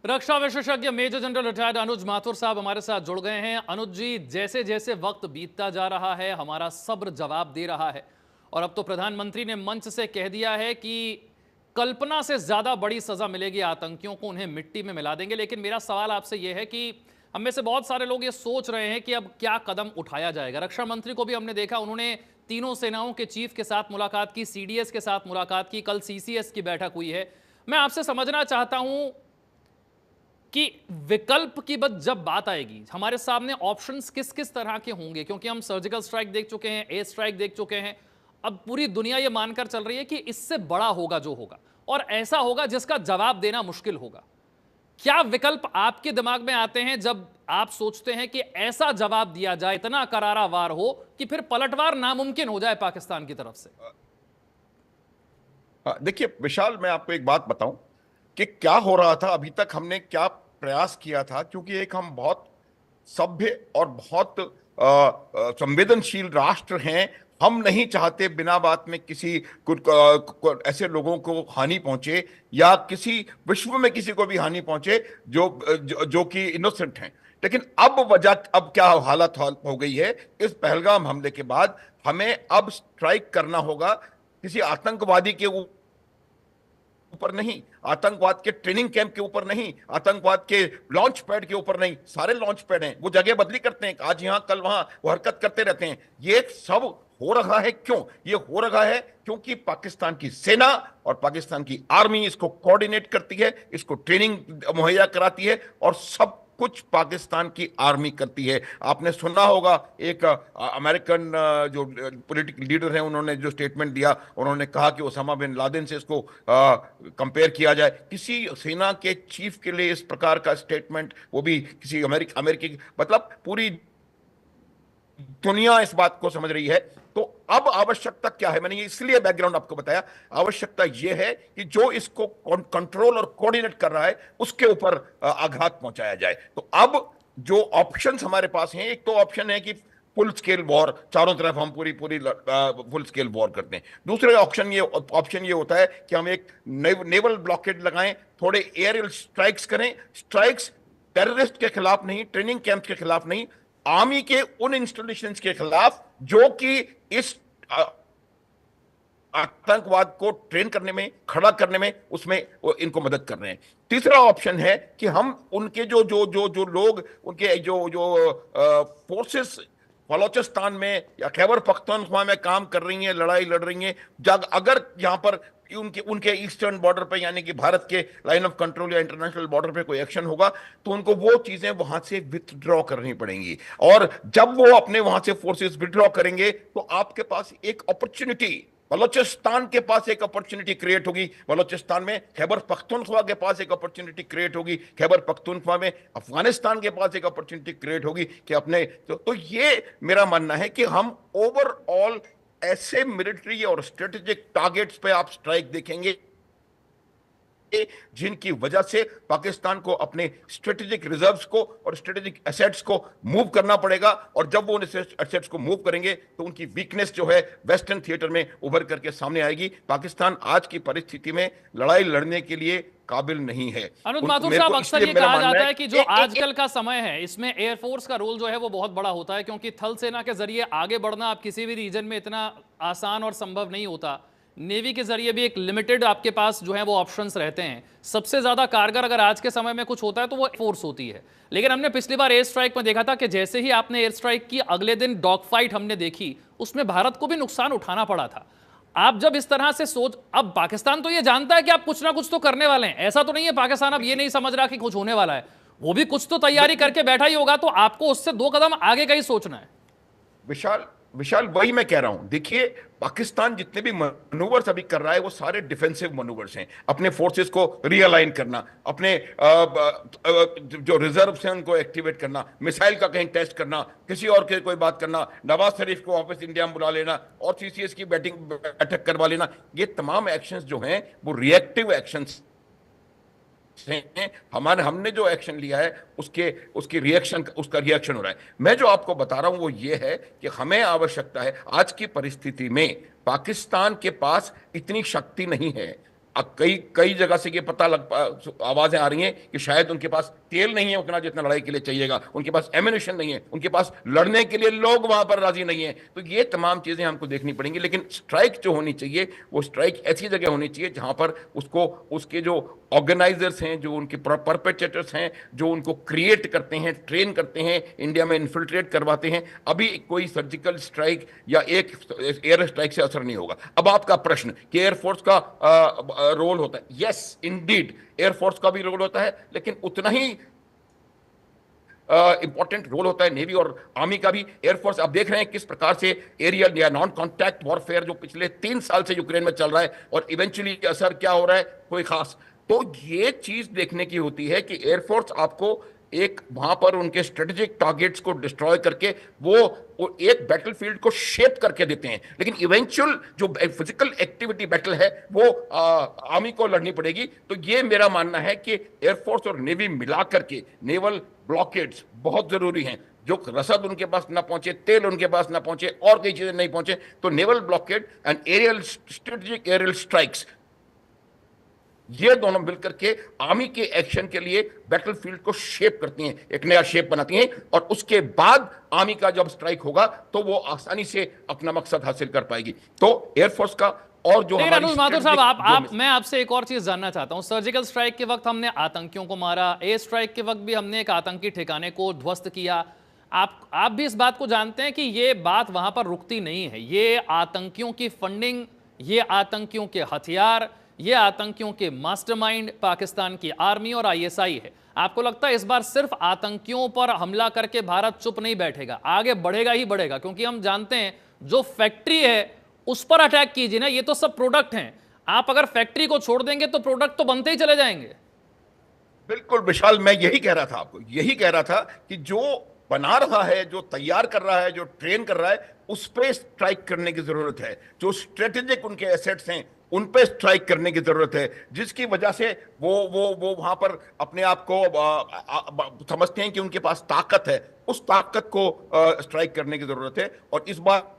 रक्षा विशेषज्ञ major general retired अनुज माथुर साहब हमारे साथ जुड़ गए हैं। अनुज जी, जैसे जैसे वक्त बीतता जा रहा है हमारा सब्र जवाब दे रहा है और अब तो प्रधानमंत्री ने मंच से कह दिया है कि कल्पना से ज्यादा बड़ी सजा मिलेगी आतंकियों को, उन्हें मिट्टी में मिला देंगे। लेकिन मेरा सवाल आपसे यह है कि हम में से बहुत सारे लोग ये सोच रहे हैं कि अब क्या कदम उठाया जाएगा। रक्षा मंत्री को भी हमने देखा, उन्होंने तीनों सेनाओं के चीफ के साथ मुलाकात की, सीडीएस के साथ मुलाकात की, कल सीसीएस की बैठक हुई है। मैं आपसे समझना चाहता हूं कि विकल्प की जब बात आएगी, हमारे सामने ऑप्शंस किस किस तरह के होंगे, क्योंकि हम सर्जिकल स्ट्राइक देख चुके हैं, एयर स्ट्राइक देख चुके हैं। अब पूरी दुनिया ये मानकर चल रही है कि इससे बड़ा होगा जो होगा, और ऐसा होगा जिसका जवाब देना मुश्किल होगा। क्या विकल्प आपके दिमाग में आते हैं जब आप सोचते हैं कि ऐसा जवाब दिया जाए, इतना करारा वार हो कि फिर पलटवार नामुमकिन हो जाए पाकिस्तान की तरफ से? देखिए विशाल, मैं आपको एक बात बताऊं कि क्या हो रहा था अभी तक, हमने क्या प्रयास किया था। क्योंकि एक हम बहुत सभ्य और बहुत संवेदनशील राष्ट्र हैं। हम नहीं चाहते बिना बात में किसी ऐसे लोगों को हानि पहुंचे या किसी विश्व में किसी को भी हानि पहुंचे जो कि इनोसेंट हैं। लेकिन अब क्या हालत हो गई है, इस पहलगाम हमले के बाद हमें अब स्ट्राइक करना होगा किसी आतंकवादी के ऊपर नहीं, आतंकवाद के ट्रेनिंग कैंप के ऊपर नहीं, आतंकवाद के लॉन्च पैड के ऊपर नहीं। सारे लॉन्च पैड हैं, वो जगह बदली करते हैं, आज यहां कल वहां, वो हरकत करते रहते हैं। ये सब हो रहा है क्यों? ये हो रहा है क्योंकि पाकिस्तान की सेना और पाकिस्तान की आर्मी इसको कोऑर्डिनेट करती है, इसको ट्रेनिंग मुहैया कराती है और सब कुछ पाकिस्तान की आर्मी करती है। आपने सुना होगा एक अमेरिकन जो पॉलिटिकल लीडर हैं, उन्होंने जो स्टेटमेंट दिया, उन्होंने कहा कि ओसामा बिन लादेन से इसको कंपेयर किया जाए। किसी सेना के चीफ के लिए इस प्रकार का स्टेटमेंट, वो भी किसी अमेरिकी, मतलब पूरी दुनिया इस बात को समझ रही है। तो अब आवश्यकता क्या है, मैंने ये इसलिए बैकग्राउंड आपको बताया। आवश्यकता यह है कि जो इसको कंट्रोल और कोऑर्डिनेट कर रहा है उसके ऊपर आघात पहुंचाया जाए। तो अब जो ऑप्शंस हमारे पास हैं, एक तो ऑप्शन है कि फुल स्केल वॉर, चारों तरफ हम पूरी पूरी फुल स्केल वॉर करते हैं। दूसरे ऑप्शन ये होता है कि हम एक नेवल ब्लॉकेड लगाएं, थोड़े एरियल स्ट्राइक्स करें। स्ट्राइक्स टेररिस्ट के खिलाफ नहीं, ट्रेनिंग कैंप के खिलाफ नहीं, आर्मी के उन इंस्टॉलेशंस के खिलाफ जो कि इस आतंकवाद को ट्रेन करने में, खड़ा करने में, उसमें इनको मदद कर रहे हैं। तीसरा ऑप्शन है कि हम उनके जो जो जो जो लोग, उनके जो जो फोर्सेस बलोचिस्तान में या खैबर पख्तूनख्वा में काम कर रही हैं, लड़ाई लड़ रही हैं, अगर यहां पर उनके उनके ईस्टर्न बॉर्डर पे, यानी कि भारत के लाइन ऑफ कंट्रोल या इंटरनेशनल बॉर्डर पे कोई एक्शन होगा, तो उनको वो चीजें वहां से विथड्रॉ करनी पड़ेंगी। और जब वो अपने वहां से फोर्सेस विथड्रॉ करेंगे तो आपके पास एक अपॉर्चुनिटी, बलोचिस्तान के पास एक अपॉर्चुनिटी क्रिएट होगी, बलोचिस्तान में खैबर पख्तूनख्वा के पास एक अपॉर्चुनिटी क्रिएट होगी, खैबर पख्तूनख्वा में अफगानिस्तान के पास एक अपॉर्चुनिटी क्रिएट होगी कि अपने तो ये मेरा मानना है कि हम ओवरऑल ऐसे मिलिट्री और स्ट्रेटेजिक टारगेट्स पे आप स्ट्राइक देखेंगे जिनकी वजह से पाकिस्तान को अपने स्ट्रेटेजिक रिजर्व्स को और स्ट्रेटेजिक एसेट्स को मूव करना पड़ेगा। और जब वो उन एसेट्स को मूव करेंगे तो उनकी वीकनेस जो है वेस्टर्न थिएटर में उभर करके सामने आएगी। पाकिस्तान आज की परिस्थिति में लड़ाई लड़ने के लिए काबिल नहीं है। अनुज माथुर साहब, अक्सर ये कहा जाता है कि जो आजकल का समय है इसमें एयरफोर्स का रोल जो है वो बहुत बड़ा होता है, क्योंकि थल सेना के जरिए आगे बढ़ना आप किसी भी रीजन में इतना आसान और संभव नहीं होता। नेवी के जरिए भी एक लिमिटेड आपके पास जो है वो ऑप्शंस रहते हैं। सबसे ज्यादा कारगर अगर आज के समय में कुछ होता है तो वो फोर्स होती है। लेकिन हमने पिछली बार एयर स्ट्राइक में देखा था कि जैसे ही आपने एयर स्ट्राइक की, अगले दिन डॉग फाइट हमने देखी, उसमें भारत को भी नुकसान उठाना पड़ा था। आप जब इस तरह से अब पाकिस्तान तो ये जानता है कि आप कुछ ना कुछ तो करने वाले हैं, ऐसा तो नहीं है पाकिस्तान अब ये नहीं समझ रहा कि कुछ होने वाला है, वो भी कुछ तो तैयारी करके बैठा ही होगा। तो आपको उससे 2 कदम आगे का ही सोचना है। विशाल विशाल वही मैं कह रहा हूं। देखिए, पाकिस्तान जितने भी मनूवर्स अभी कर रहा है वो सारे डिफेंसिव मनूवर्स हैं। अपने फोर्सेस को रियलाइन करना, अपने जो रिजर्व्स हैं उनको एक्टिवेट करना, मिसाइल का कहीं टेस्ट करना, किसी और के कोई बात करना, नवाज शरीफ को वापस इंडिया में बुला लेना और सीसीएस की बैठक करवा लेना, ये तमाम एक्शंस जो हैं वो रिएक्टिव एक्शंस हैं। हमने जो एक्शन लिया है उसका रिएक्शन हो रहा है। मैं जो आपको बता रहा हूं वो ये है कि हमें आवश्यकता है, आज की परिस्थिति में पाकिस्तान के पास इतनी शक्ति नहीं है। कई कई जगह से ये पता आवाजें आ रही हैं कि शायद उनके पास तेल नहीं है उतना जितना लड़ाई के लिए चाहिएगा, उनके पास एम्यूनिशन नहीं है, उनके पास लड़ने के लिए लोग वहां पर राजी नहीं है। तो ये तमाम चीजें हमको देखनी पड़ेंगी, लेकिन स्ट्राइक जो होनी चाहिए वो स्ट्राइक ऐसी जगह होनी चाहिए जहां पर उसको उसके जो ऑर्गेनाइजर्स हैं, जो उनके परपेट्रेटर्स हैं, जो उनको क्रिएट करते हैं, ट्रेन करते हैं, इंडिया में इन्फिल्ट्रेट करवाते हैं, अभी कोई सर्जिकल स्ट्राइक या एक एयर स्ट्राइक से असर नहीं होगा। अब आपका प्रश्न कि एयरफोर्स का रोल होता है, यस इंडीड एयरफोर्स का भी रोल होता है, लेकिन उतना ही इंपॉर्टेंट रोल होता है नेवी और आर्मी का भी। एयरफोर्स आप देख रहे हैं किस प्रकार से एरियल या नॉन कॉन्टैक्ट वॉरफेयर जो पिछले 3 साल से यूक्रेन में चल रहा है, और इवेंचुअली असर क्या हो रहा है कोई खास। तो ये चीज देखने की होती है कि एयरफोर्स आपको एक वहां पर उनके स्ट्रेटेजिक टारगेट्स को डिस्ट्रॉय करके वो एक बैटलफील्ड को शेप करके देते हैं, लेकिन इवेंचुअल जो फिजिकल एक्टिविटी बैटल है वो आर्मी को लड़नी पड़ेगी। तो ये मेरा मानना है कि एयरफोर्स और नेवी मिलाकर के नेवल ब्लॉकेड्स बहुत जरूरी हैं। जो रसद उनके पास ना पहुंचे, तेल उनके पास ना पहुंचे, और कई चीजें नहीं पहुंचे, तो naval blockade and aerial strategic aerial strikes, ये दोनों मिलकर के आर्मी के एक्शन के लिए बैटलफील्ड को शेप करती हैं, एक नया शेप बनाती हैं, और उसके बाद आर्मी का जब स्ट्राइक होगा तो वो आसानी से अपना मकसद हासिल कर पाएगी। तो एयरफोर्स का और जो लेकिन अनुज माथुर साहब, strategic मैं आपसे एक और चीज जानना चाहता हूं। सर्जिकल स्ट्राइक के वक्त हमने आतंकियों को मारा, एयर स्ट्राइक के वक्त भी हमने एक आतंकी ठिकाने को ध्वस्त किया। आप भी इस बात को जानते हैं कि ये बात वहां पर रुकती नहीं है। ये आतंकियों की फंडिंग, ये आतंकियों के हथियार, ये आतंकियों के मास्टरमाइंड पाकिस्तान की आर्मी और आईएसआई है। आपको लगता है इस बार सिर्फ आतंकियों पर हमला करके भारत चुप नहीं बैठेगा, आगे बढ़ेगा ही बढ़ेगा? क्योंकि हम जानते हैं जो फैक्ट्री है उस पर अटैक कीजिए ना, ये तो सब प्रोडक्ट हैं। आप अगर फैक्ट्री को छोड़ देंगे तो प्रोडक्ट तो बनते ही चले जाएंगे। बिल्कुल विशाल, मैं यही कह रहा था, आपको यही कह रहा था कि जो बना रहा है, जो तैयार कर रहा है, जो ट्रेन कर रहा है, उस पर स्ट्राइक करने की जरूरत है। जो स्ट्रेटेजिक उनके एसेट्स हैं उन पे स्ट्राइक करने की जरूरत है, जिसकी वजह से वो वहां पर अपने आप को समझते हैं कि उनके पास ताकत है, उस ताकत को स्ट्राइक करने की जरूरत है। और इस बार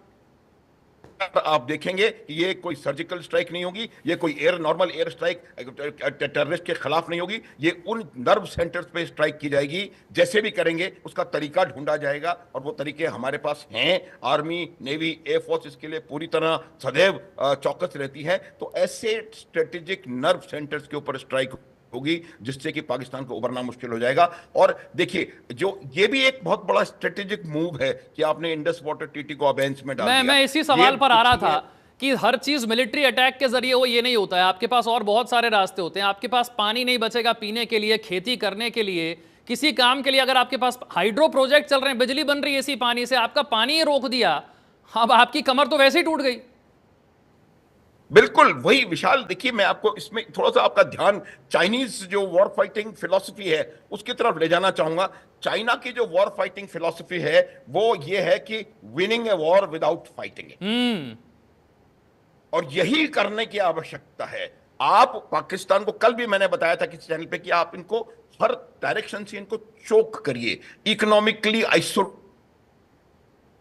आप देखेंगे कि ये कोई सर्जिकल स्ट्राइक नहीं होगी, ये कोई नॉर्मल एयर स्ट्राइक टेररिस्ट के खिलाफ नहीं होगी, ये उन नर्व सेंटर्स पे स्ट्राइक की जाएगी। जैसे भी करेंगे उसका तरीका ढूंढा जाएगा, और वो तरीके हमारे पास हैं। आर्मी, नेवी, एयरफोर्स इसके लिए पूरी तरह सदैव चौकस रहती है। तो ऐसे स्ट्रेटेजिक नर्व सेंटर्स के ऊपर स्ट्राइक होगी जिससे कि पाकिस्तान को उभरना मुश्किल हो जाएगा। और देखिए, जो ये भी एक बहुत बड़ा स्ट्रेटेजिक मूव है कि आपने इंडस वाटर ट्रीटी को अबेंस में डाल दिया। मैं इसी सवाल पर आ रहा था कि हर चीज मिलिट्री अटैक के जरिए हो, ये नहीं होता है। आपके पास और बहुत सारे रास्ते होते हैं। आपके पास पानी नहीं बचेगा पीने के लिए, खेती करने के लिए, किसी काम के लिए। अगर आपके पास हाइड्रो प्रोजेक्ट चल रहे हैं, बिजली बन रही है इसी पानी से, आपका पानी रोक दिया, अब आपकी कमर तो वैसे ही टूट गई। बिल्कुल वही विशाल, देखिए मैं आपको इसमें थोड़ा सा आपका ध्यान चाइनीज जो वॉर फाइटिंग फिलॉसफी है उसकी तरफ ले जाना चाहूंगा। चाइना की जो वॉर फाइटिंग फिलॉसफी है वो ये है कि winning a war without fighting, और यही करने की आवश्यकता है। आप पाकिस्तान को, कल भी मैंने बताया था किसी चैनल पे, कि आप इनको हर डायरेक्शन से इनको चोक करिए, इकोनॉमिकली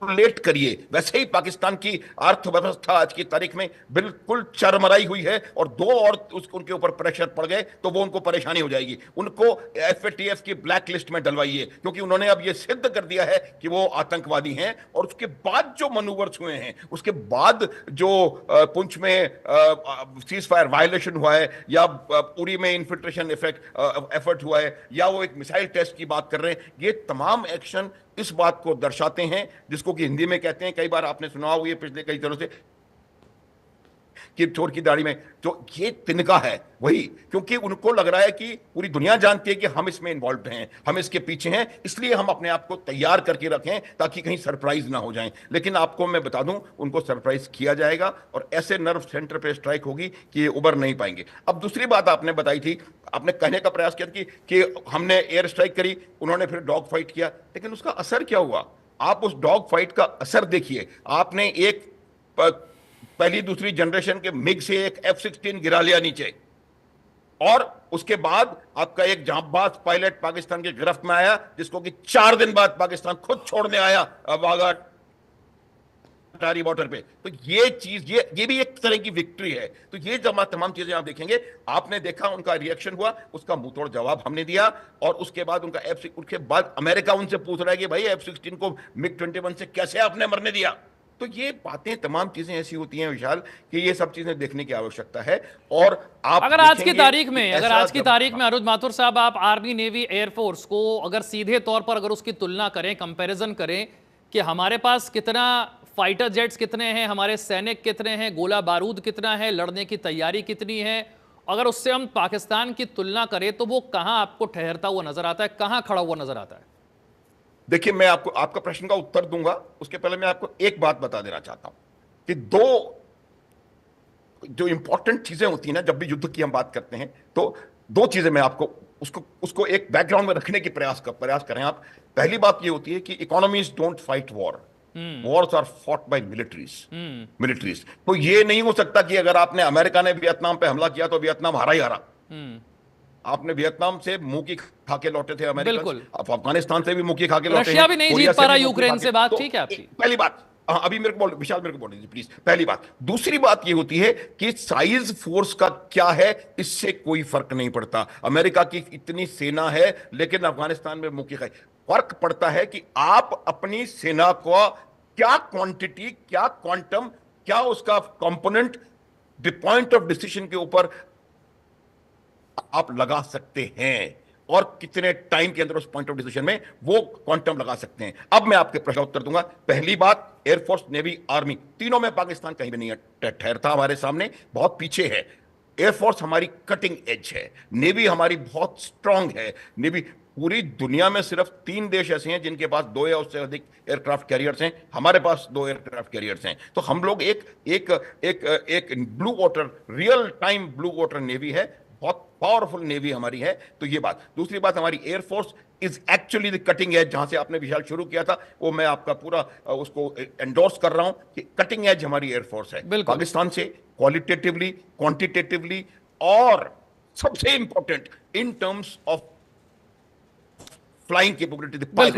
लेट करिए। वैसे ही पाकिस्तान की अर्थव्यवस्था आज की तारीख में बिल्कुल चरमराई हुई है, और दो और उनके ऊपर प्रेशर पड़ गए तो वो उनको परेशानी हो जाएगी। उनको एफएटीएफ की ब्लैक लिस्ट में डलवाइए, क्योंकि उन्होंने अब ये सिद्ध कर दिया है कि वो आतंकवादी हैं। और उसके बाद जो मनूवर्स हुए हैं, उसके बाद जो पुंछ में सीज फायर वायलेशन हुआ है, या उरी में इन्फिल्ट्रेशन एफर्ट हुआ है, या वो एक मिसाइल टेस्ट की बात कर रहे हैं, ये तमाम एक्शन इस बात को दर्शाते हैं, जिसको कि हिंदी में कहते हैं, कई बार आपने सुना हुआ ये पिछले कई दिनों से, कि चोर की दाढ़ी में, तो ये तिनका है वही। क्योंकि उनको लग रहा है कि पूरी दुनिया जानती है कि हम इसमें इन्वॉल्व हैं, हम इसके पीछे हैं, इसलिए हम अपने आप को तैयार करके रखें ताकि कहीं सरप्राइज ना हो जाएं। लेकिन आपको मैं बता दूं, उनको सरप्राइज किया जाएगा, और ऐसे नर्व सेंटर पे स्ट्राइक होगी कि ये उबर नहीं पाएंगे। अब दूसरी बात आपने बताई थी, आपने कहने का प्रयास किया कि हमने एयर स्ट्राइक करी, उन्होंने फिर डॉग फाइट किया, लेकिन उसका असर क्या हुआ? आप उस डॉग फाइट का असर देखिए। आपने एक पहली दूसरी जनरेशन के मिग से एक F-16 गिरा लिया नीचे, और उसके बाद आपका एक जांबाज पायलट पाकिस्तान की गिरफ्त में आया, जिसको कि 4 दिन बाद पाकिस्तान खुद छोड़ने आया वाघा अटारी बॉर्डर पे। तो ये चीज, ये भी एक तरह की विक्ट्री है। तो ये तमाम चीजें आप देखेंगे, आपने देखा उनका रिएक्शन हुआ, उसका मुंह तोड़ जवाब हमने दिया, और उसके बाद उसके बाद अमेरिका उनसे पूछ रहा है कि भाई F-16 को MiG-21 से कैसे आपने मरने दिया। तो ये बातें, तमाम चीजें ऐसी होती हैं विशाल, कि ये सब चीजें देखने की आवश्यकता है। और आप अगर आज की देखेंगे तारीख कि में अगर ऐसा आज की तारीख में अनुज माथुर साहब, आप आर्मी, नेवी, एयरफोर्स को अगर सीधे तौर पर अगर उसकी तुलना करें, कंपैरिजन करें कि हमारे पास कितना फाइटर जेट्स कितने हैं, हमारे सैनिक कितने हैं, गोला बारूद कितना है, लड़ने की तैयारी कितनी है, अगर उससे हम पाकिस्तान की तुलना करें तो वो कहां आपको ठहरता हुआ नजर आता है, कहां खड़ा हुआ नजर आता है? देखिए, मैं आपको आपका प्रश्न का उत्तर दूंगा, उसके पहले मैं आपको एक बात बता देना चाहता हूं कि जो इंपॉर्टेंट चीजें होती हैं ना, जब भी युद्ध की हम बात करते हैं, तो दो चीजें मैं आपको उसको एक बैकग्राउंड में रखने की प्रयास करें आप। पहली बात ये होती है कि economies don't fight war, wars are fought by militaries. तो ये नहीं हो सकता कि अगर आपने, अमेरिका ने वियतनाम पे हमला किया तो वियतनाम हारा ही हारा। आपने वियतनाम से मुंह की खा के लौटे थे अमेरिकन, आप अफगानिस्तान से भी मुंह की खा के लौटे हैं, रशिया भी नहीं कोरिया जीत पा रहा भी मुंह की यूक्रेन खा के- से, बात तो ठीक है आपकी। पहली बात, हाँ, अभी मेरे को विशाल मेरे को बोलने दीजिए प्लीज। पहली बात। दूसरी बात ये होती है कि साइज फोर्स का क्या है, इससे कोई फर्क नहीं पड़ता। अमेरिका की इतनी सेना है, लेकिन अफगानिस्तान में मुंह की खाई। फर्क पड़ता है कि आप अपनी सेना को क्या क्वांटिटी, क्या क्वांटम, क्या उसका कंपोनेंट, पॉइंट ऑफ डिसीजन के ऊपर आप लगा सकते हैं, और कितने टाइम के अंदर उस पॉइंट ऑफ डिसीजन में वो क्वांटम लगा सकते हैं। अब मैं आपके प्रश्न का उत्तर दूंगा। पहली बात, एयरफोर्स, नेवी, आर्मी, तीनों में पाकिस्तान कहीं भी नहीं ठहरता, हमारे सामने बहुत पीछे है। एयरफोर्स हमारी कटिंग एज है, नेवी हमारी बहुत स्ट्रांग है। नेवी, पूरी दुनिया में सिर्फ 3 देश ऐसे हैं जिनके पास 2 या उससे अधिक एयरक्राफ्ट कैरियर्स हैं, हमारे पास 2 एयरक्राफ्ट कैरियर्स हैं। तो हम लोग एक एक एक एक blue water, real time blue water navy है, बहुत पावरफुल नेवी हमारी है। तो ये बात। दूसरी बात, हमारी air force is actually the cutting edge. जहां से आपने विशाल शुरू किया था, वो मैं आपका पूरा उसको एंडोर्स कर रहा हूं कि कटिंग एज हमारी एयरफोर्स है, पाकिस्तान से क्वालिटेटिवली, क्वांटिटेटिवली, और सबसे important in terms of flying capability, the pilots.